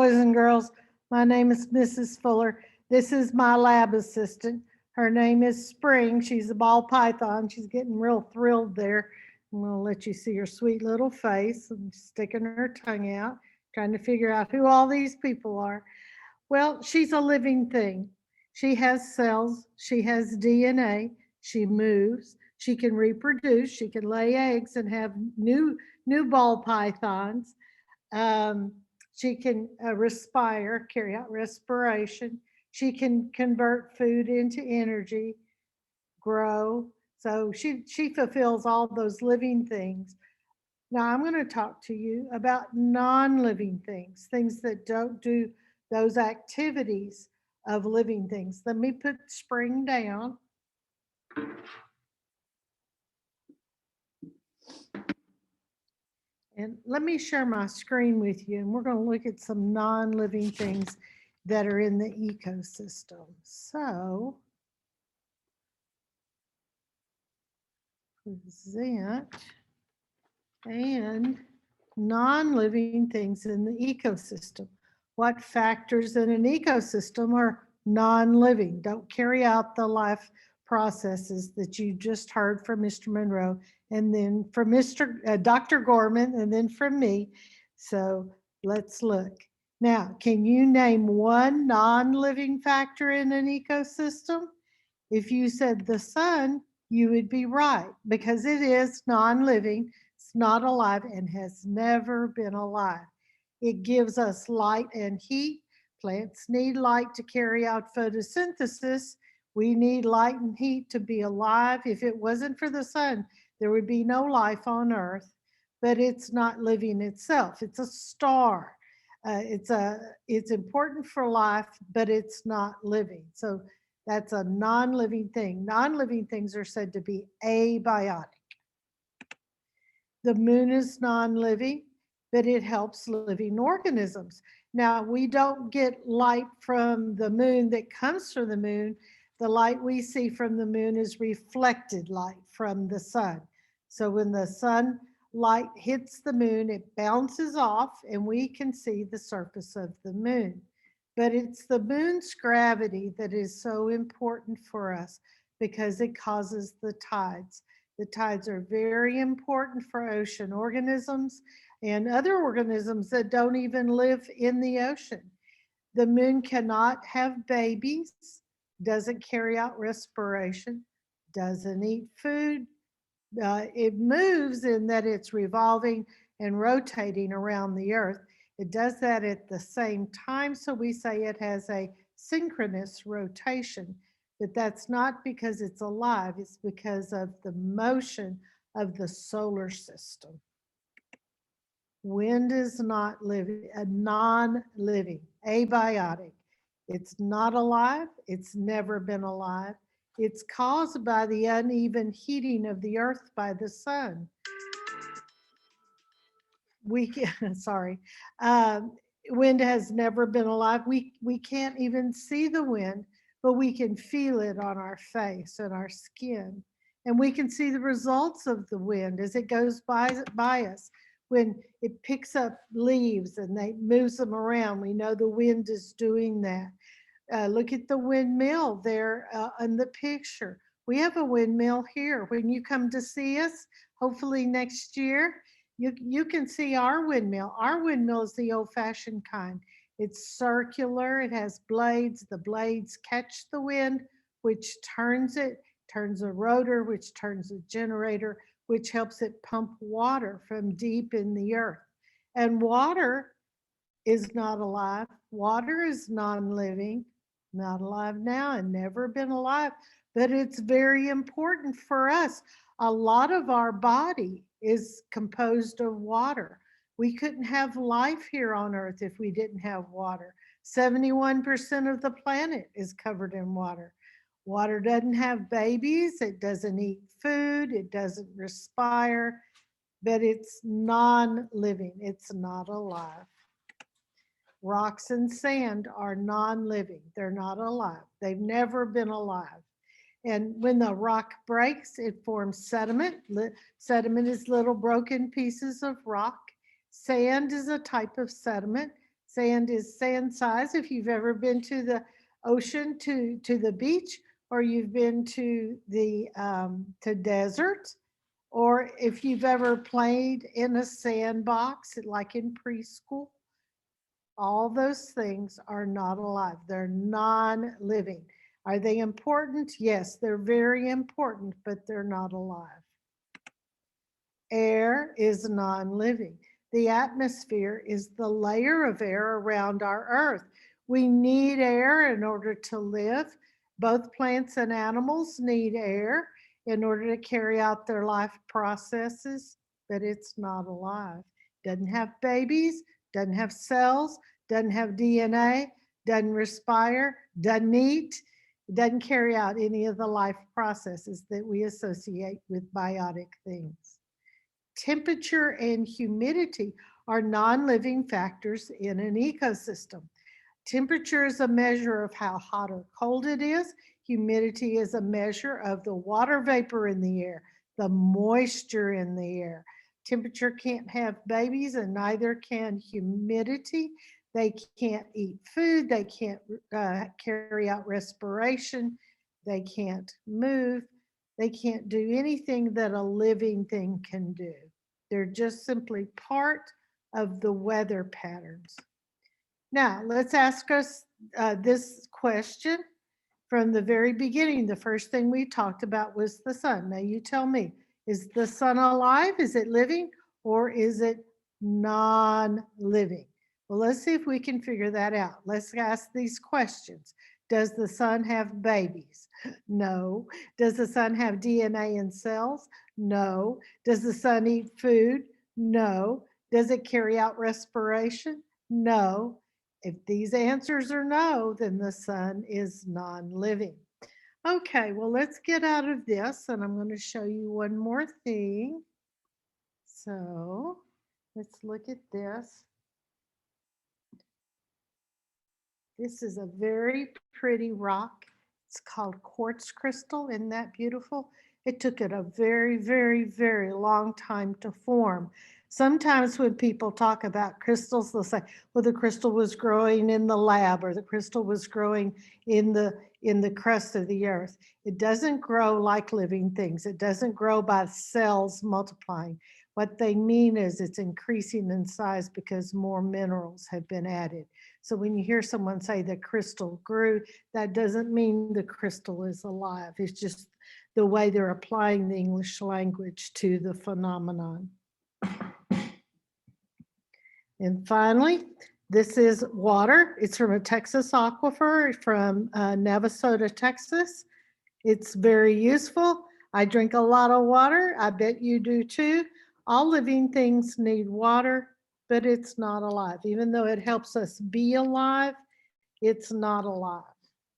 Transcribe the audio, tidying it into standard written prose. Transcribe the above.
boys and girls. My name is Mrs. Fuller. This is my lab assistant. Her name is Spring. She's a ball python. She's getting real thrilled there. I'm going to let you see her sweet little face and sticking her tongue out, trying to figure out who all these people are. Well, she's a living thing. She has cells. She has DNA. She moves. She can reproduce. She can lay eggs and have new ball pythons. Um, she can respire, carry out respiration. She can convert food into energy, grow. So she fulfills all those living things. Now I'm going to talk to you about non-living things, things that don't do those activities of living things. Let me put Spring down. And let me share my screen with you, and we're going to look at some non-living things that are in the ecosystem. So, present and non-living things in the ecosystem. What factors in an ecosystem are non-living, don't carry out the life processes that you just heard from Mr. Monroe, and then from Dr. Gorman, and then from me. So let's look. Now, can you name one non-living factor in an ecosystem? If you said the sun, you would be right, because it is non-living, it's not alive, and has never been alive. It gives us light and heat. Plants need light to carry out photosynthesis. We need light and heat to be alive. If it wasn't for the sun, there would be no life on Earth, but it's not living itself. It's a star. It's important for life, but it's not living. So that's a non-living thing. Non-living things are said to be abiotic. The moon is non-living, but it helps living organisms. Now, we don't get light from the moon that comes from the moon. The light we see from the moon is reflected light from the sun. So when the sun light hits the moon, it bounces off and we can see the surface of the moon. But it's the moon's gravity that is so important for us because it causes the tides. The tides are very important for ocean organisms and other organisms that don't even live in the ocean. The moon cannot have babies, doesn't carry out respiration, doesn't eat food. It moves in that it's revolving and rotating around the earth. It does that at the same time, so we say it has a synchronous rotation, but that's not because it's alive, it's because of the motion of the solar system. Wind is not living, a non-living, abiotic. It's not alive, it's never been alive. It's caused by the uneven heating of the earth by the sun. Sorry, wind has never been alive. We can't even see the wind, but we can feel it on our face and our skin. And we can see the results of the wind as it goes by us. When it picks up leaves and they moves them around, we know the wind is doing that. Look at the windmill there in the picture. We have a windmill here. When you come to see us, hopefully next year, you can see our windmill. Our windmill is the old-fashioned kind. It's circular. It has blades. The blades catch the wind, which turns a rotor, which turns a generator, which helps it pump water from deep in the earth. And water is not alive. Water is non-living, not alive now and never been alive, but it's very important for us. A lot of our body is composed of water. We couldn't have life here on Earth if we didn't have water. 71% of the planet is covered in water. Water doesn't have babies, it doesn't eat food, it doesn't respire, but it's non-living, it's not alive. Rocks and sand are non-living, they're not alive, they've never been alive. And when the rock breaks, it forms sediment. Sediment is little broken pieces of rock. Sand is a type of sediment. Sand is sand size. If you've ever been to the ocean, to the beach, or you've been to the to desert, or if you've ever played in a sandbox, like in preschool, all those things are not alive. They're non-living. Are they important? Yes, they're very important, but they're not alive. Air is non-living. The atmosphere is the layer of air around our earth. We need air in order to live. Both plants and animals need air in order to carry out their life processes, but it's not alive. Doesn't have babies, doesn't have cells, doesn't have DNA, doesn't respire, doesn't eat, doesn't carry out any of the life processes that we associate with biotic things. Temperature and humidity are non-living factors in an ecosystem. Temperature is a measure of how hot or cold it is. Humidity is a measure of the water vapor in the air, the moisture in the air. Temperature can't have babies, and neither can humidity. They can't eat food. They can't carry out respiration. They can't move. They can't do anything that a living thing can do. They're just simply part of the weather patterns. Now, let's ask us this question from the very beginning. The first thing we talked about was the sun. Now, you tell me, is the sun alive? Is it living, or is it non-living? Well, let's see if we can figure that out. Let's ask these questions. Does the sun have babies? No. Does the sun have DNA in cells? No. Does the sun eat food? No. Does it carry out respiration? No. If these answers are no, then the sun is non-living. Okay, well, let's get out of this, and I'm going to show you one more thing. So let's look at this. This is a very pretty rock. It's called quartz crystal. Isn't that beautiful? It took it a very, very, very long time to form. Sometimes when people talk about crystals, they'll say, well, the crystal was growing in the lab, or the crystal was growing in the crust of the earth. It doesn't grow like living things. It doesn't grow by cells multiplying. What they mean is it's increasing in size because more minerals have been added. So when you hear someone say the crystal grew, that doesn't mean the crystal is alive. It's just the way they're applying the English language to the phenomenon. And finally, this is water. It's from a Texas aquifer from Navasota, Texas. It's very useful. I drink a lot of water. I bet you do too. All living things need water, but it's not alive. Even though it helps us be alive, it's not alive.